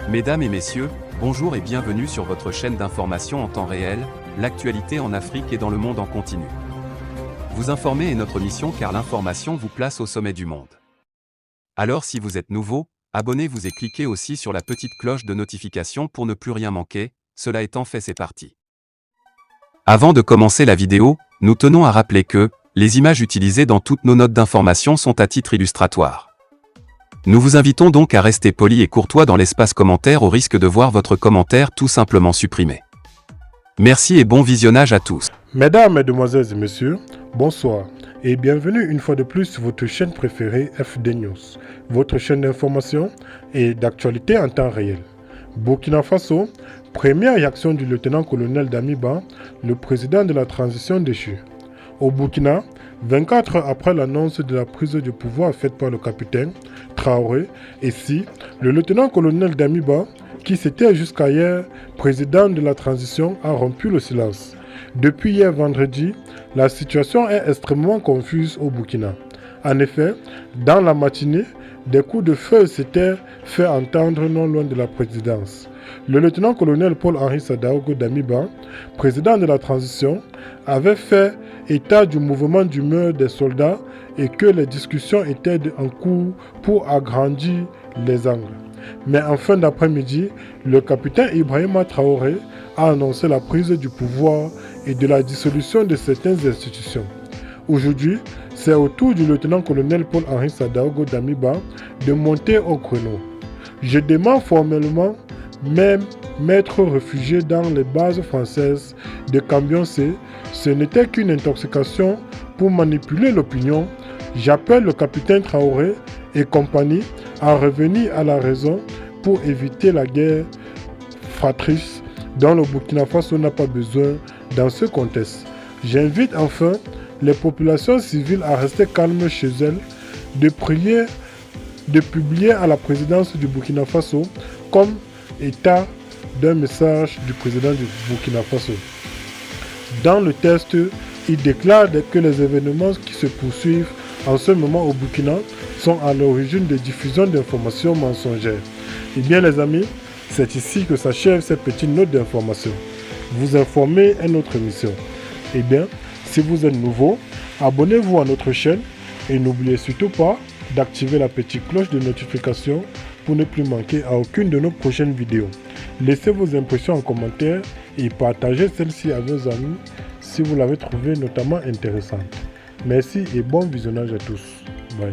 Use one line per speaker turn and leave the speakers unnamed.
Mesdames et messieurs, bonjour et bienvenue sur votre chaîne d'information en temps réel, l'actualité en Afrique et dans le monde en continu. Vous informer est notre mission car l'information vous place au sommet du monde. Alors si vous êtes nouveau, abonnez-vous et cliquez aussi sur la petite cloche de notification pour ne plus rien manquer, cela étant fait c'est parti. Avant de commencer la vidéo, nous tenons à rappeler que, les images utilisées dans toutes nos notes d'information sont à titre illustratoire. Nous vous invitons donc à rester poli et courtois dans l'espace commentaire au risque de voir votre commentaire tout simplement supprimé. Merci et bon visionnage à tous.
Mesdames, Mesdemoiselles et Messieurs, bonsoir et bienvenue une fois de plus sur votre chaîne préférée FD News, votre chaîne d'information et d'actualité en temps réel. Burkina Faso, première réaction du lieutenant-colonel Damiba, le président de la transition déchu. Au Burkina, 24 heures après l'annonce de la prise de pouvoir faite par le capitaine Traoré, ici, le lieutenant-colonel Damiba, qui s'était jusqu'à hier président de la transition, a rompu le silence. Depuis hier vendredi, la situation est extrêmement confuse au Burkina. En effet, dans la matinée, des coups de feu s'étaient fait entendre non loin de la présidence. Le lieutenant-colonel Paul-Henri Sadaogo Damiba, président de la transition, avait fait état du mouvement d'humeur des soldats et que les discussions étaient en cours pour agrandir les angles. Mais en fin d'après-midi, le capitaine Ibrahima Traoré a annoncé la prise du pouvoir et de la dissolution de certaines institutions. Aujourd'hui, c'est au tour du lieutenant-colonel Paul-Henri Sadaogo Damiba de monter au créneau. Je demande formellement même m'être réfugié dans les bases françaises de Cambion-C. Ce n'était qu'une intoxication pour manipuler l'opinion. J'appelle le capitaine Traoré et compagnie à revenir à la raison pour éviter la guerre fratrice dont le Burkina Faso n'a pas besoin dans ce contexte. J'invite enfin les populations civiles à rester calmes chez elles, de publier à la présidence du Burkina Faso comme état d'un message du président du Burkina Faso. Dans le texte, il déclare que les événements qui se poursuivent en ce moment au Burkina sont à l'origine de diffusion d'informations mensongères. Eh bien les amis, c'est ici que s'achève cette petite note d'information. Vous informer est notre mission. Eh bien, si vous êtes nouveau, abonnez-vous à notre chaîne et n'oubliez surtout pas d'activer la petite cloche de notification pour ne plus manquer à aucune de nos prochaines vidéos. Laissez vos impressions en commentaire et partagez celle-ci à vos amis si vous l'avez trouvée notamment intéressante. Merci et bon visionnage à tous. Bye.